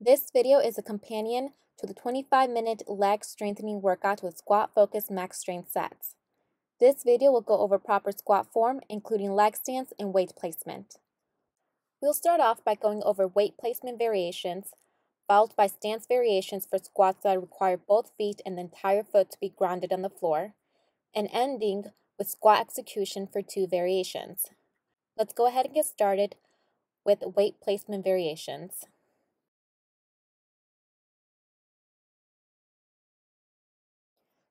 This video is a companion to the 25-minute leg strengthening workout with squat focused max strength sets. This video will go over proper squat form, including leg stance and weight placement. We'll start off by going over weight placement variations, followed by stance variations for squats that require both feet and the entire foot to be grounded on the floor, and ending with squat execution for 2 variations. Let's go ahead and get started with weight placement variations.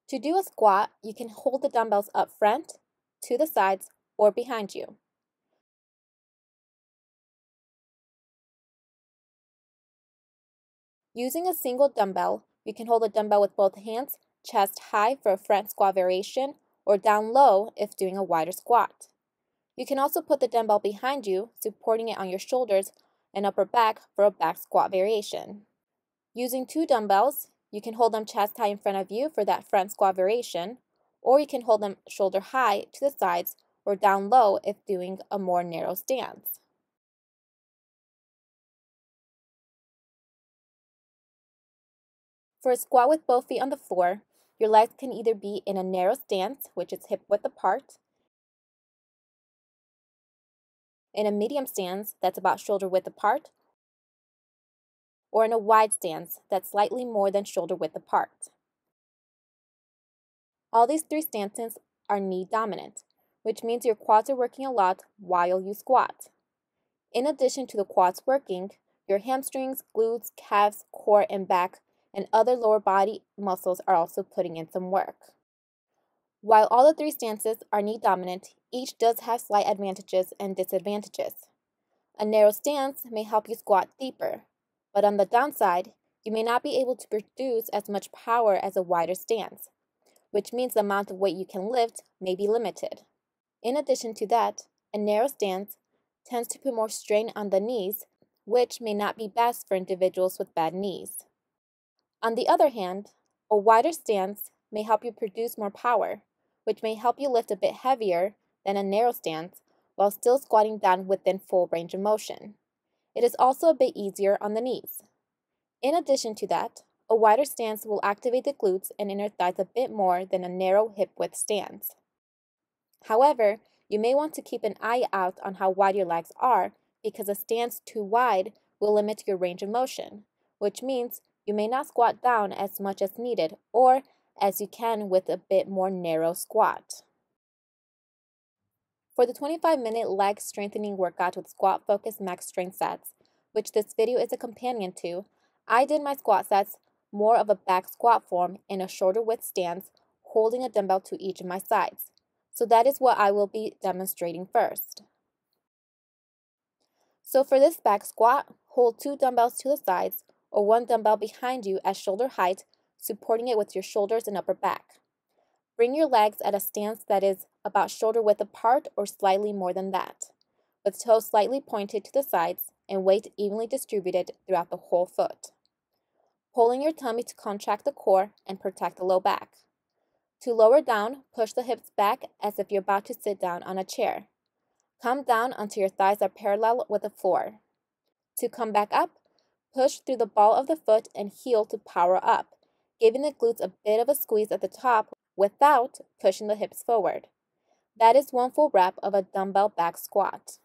To do a squat, you can hold the dumbbells up front, to the sides, or behind you. Using a single dumbbell, you can hold the dumbbell with both hands, chest high for a front squat variation, or down low if doing a wider squat. You can also put the dumbbell behind you, supporting it on your shoulders and upper back for a back squat variation. Using 2 dumbbells, you can hold them chest high in front of you for that front squat variation, or you can hold them shoulder high to the sides or down low if doing a more narrow stance. For a squat with both feet on the floor, your legs can either be in a narrow stance, which is hip width apart, in a medium stance that's about shoulder width apart, or in a wide stance that's slightly more than shoulder width apart. All these 3 stances are knee dominant, which means your quads are working a lot while you squat. In addition to the quads working, your hamstrings, glutes, calves, core, and back, and other lower body muscles are also putting in some work. While all the 3 stances are knee dominant, each does have slight advantages and disadvantages. A narrow stance may help you squat deeper, but on the downside, you may not be able to produce as much power as a wider stance, which means the amount of weight you can lift may be limited. In addition to that, a narrow stance tends to put more strain on the knees, which may not be best for individuals with bad knees. On the other hand, a wider stance may help you produce more power, which may help you lift a bit heavier than a narrow stance while still squatting down within full range of motion. It is also a bit easier on the knees. In addition to that, a wider stance will activate the glutes and inner thighs a bit more than a narrow hip width stance. However, you may want to keep an eye out on how wide your legs are because a stance too wide will limit your range of motion, which means you may not squat down as much as needed or as you can with a bit more narrow squat. For the 25-minute leg strengthening workout with squat focused max strength sets, which this video is a companion to, I did my squat sets more of a back squat form in a shoulder width stance, holding a dumbbell to each of my sides. So that is what I will be demonstrating first. So for this back squat, hold 2 dumbbells to the sides or 1 dumbbell behind you at shoulder height, supporting it with your shoulders and upper back. Bring your legs at a stance that is about shoulder width apart or slightly more than that, with toes slightly pointed to the sides and weight evenly distributed throughout the whole foot. Pulling your tummy to contract the core and protect the low back. To lower down, push the hips back as if you're about to sit down on a chair. Come down until your thighs are parallel with the floor. To come back up, push through the ball of the foot and heel to power up, giving the glutes a bit of a squeeze at the top without pushing the hips forward. That is 1 full rep of a dumbbell back squat.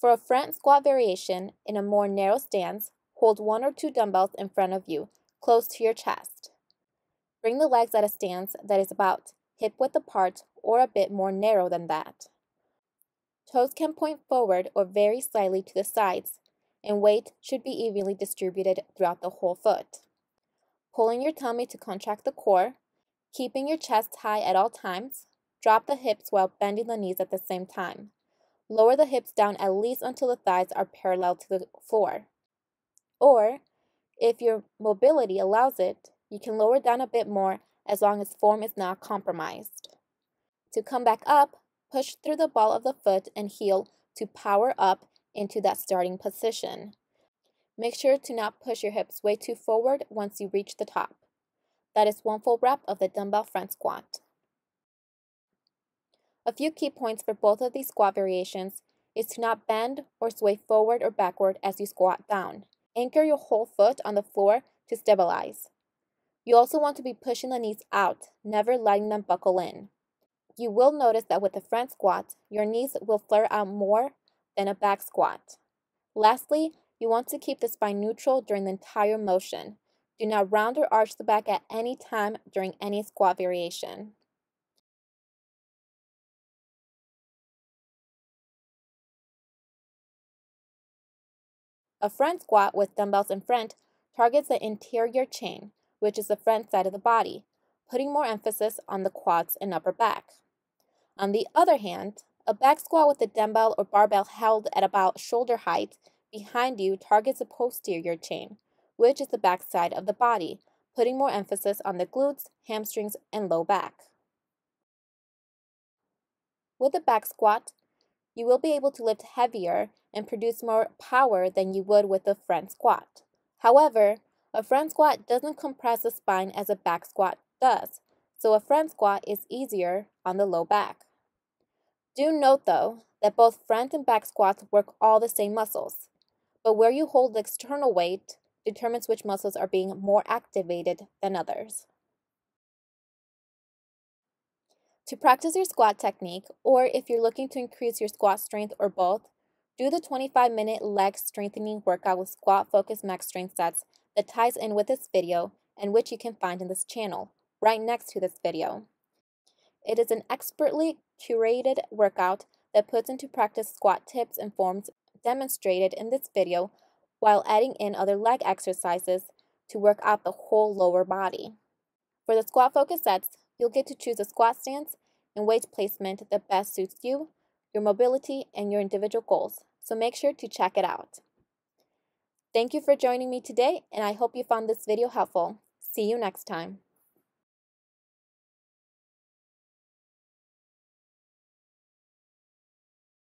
For a front squat variation in a more narrow stance, hold 1 or 2 dumbbells in front of you, close to your chest. Bring the legs at a stance that is about hip width apart or a bit more narrow than that. Toes can point forward or very slightly to the sides, and weight should be evenly distributed throughout the whole foot. Pulling your tummy to contract the core, keeping your chest high at all times. Drop the hips while bending the knees at the same time. Lower the hips down at least until the thighs are parallel to the floor. Or, if your mobility allows it, you can lower down a bit more as long as form is not compromised. To come back up, push through the ball of the foot and heel to power up into that starting position. Make sure to not push your hips way too forward once you reach the top. That is one full rep of the dumbbell front squat. A few key points for both of these squat variations is to not bend or sway forward or backward as you squat down. Anchor your whole foot on the floor to stabilize. You also want to be pushing the knees out, never letting them buckle in. You will notice that with the front squat, your knees will flare out more than a back squat. Lastly, you want to keep the spine neutral during the entire motion. Do not round or arch the back at any time during any squat variation. A front squat with dumbbells in front targets the interior chain, which is the front side of the body, putting more emphasis on the quads and upper back. On the other hand, a back squat with a dumbbell or barbell held at about shoulder height behind you targets the posterior chain, which is the back side of the body, putting more emphasis on the glutes, hamstrings, and low back. With a back squat, you will be able to lift heavier and produce more power than you would with a front squat. However, a front squat doesn't compress the spine as a back squat does, so a front squat is easier on the low back. Do note, though, that both front and back squats work all the same muscles, but where you hold the external weight determines which muscles are being more activated than others. To practice your squat technique, or if you're looking to increase your squat strength or both, do the 25-minute leg strengthening workout with Squat Focus Max Strength sets that ties in with this video and which you can find in this channel, right next to this video. It is an expertly curated workout that puts into practice squat tips and forms demonstrated in this video while adding in other leg exercises to work out the whole lower body. For the Squat Focus sets, you'll get to choose a squat stance and weight placement that best suits you, your mobility, and your individual goals, so make sure to check it out. Thank you for joining me today, and I hope you found this video helpful. See you next time.